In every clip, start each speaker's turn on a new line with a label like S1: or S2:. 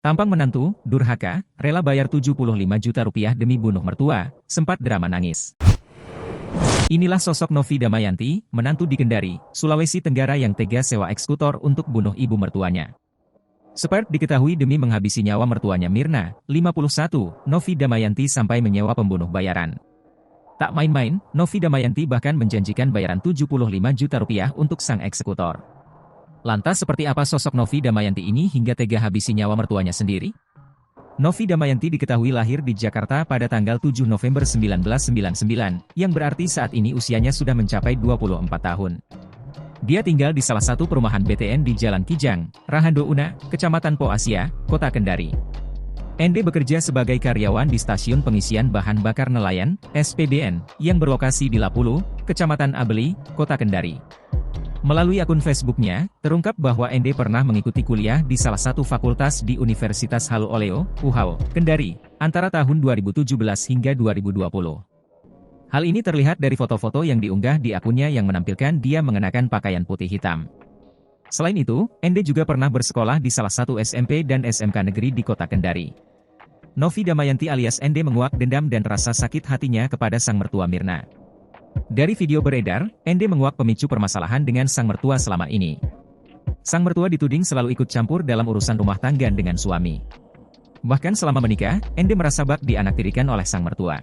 S1: Tampang menantu, durhaka, rela bayar 75 juta rupiah demi bunuh mertua, sempat drama nangis. Inilah sosok Novi Damayanti, menantu di Kendari, Sulawesi Tenggara yang tega sewa eksekutor untuk bunuh ibu mertuanya. Seperti diketahui demi menghabisi nyawa mertuanya Mirna, 51, Novi Damayanti sampai menyewa pembunuh bayaran. Tak main-main, Novi Damayanti bahkan menjanjikan bayaran 75 juta rupiah untuk sang eksekutor. Lantas seperti apa sosok Novi Damayanti ini hingga tega habisi nyawa mertuanya sendiri? Novi Damayanti diketahui lahir di Jakarta pada tanggal 7 November 1999, yang berarti saat ini usianya sudah mencapai 24 tahun. Dia tinggal di salah satu perumahan BTN di Jalan Kijang, Rahando Una, Kecamatan Po Asia, Kota Kendari. ND bekerja sebagai karyawan di Stasiun Pengisian Bahan Bakar Nelayan, SPBN, yang berlokasi di Lapulu, Kecamatan Abeli, Kota Kendari. Melalui akun Facebooknya, terungkap bahwa ND pernah mengikuti kuliah di salah satu fakultas di Universitas Halu Oleo, UHAO, Kendari, antara tahun 2017 hingga 2020. Hal ini terlihat dari foto-foto yang diunggah di akunnya yang menampilkan dia mengenakan pakaian putih hitam. Selain itu, ND juga pernah bersekolah di salah satu SMP dan SMK negeri di Kota Kendari. Novi Damayanti alias ND menguak dendam dan rasa sakit hatinya kepada sang mertua Mirna. Dari video beredar, ND menguak pemicu permasalahan dengan sang mertua selama ini. Sang mertua dituding selalu ikut campur dalam urusan rumah tangga dengan suami. Bahkan selama menikah, ND merasa bak dianaktirikan oleh sang mertua.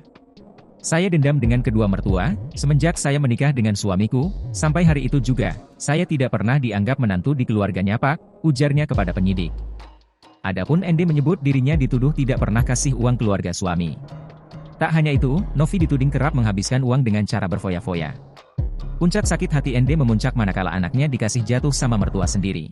S1: Saya dendam dengan kedua mertua, semenjak saya menikah dengan suamiku, sampai hari itu juga, saya tidak pernah dianggap menantu di keluarganya Pak, ujarnya kepada penyidik. Adapun ND menyebut dirinya dituduh tidak pernah kasih uang keluarga suami. Tak hanya itu, Novi dituding kerap menghabiskan uang dengan cara berfoya-foya. Puncak sakit hati ND memuncak manakala anaknya dikasih jatuh sama mertua sendiri.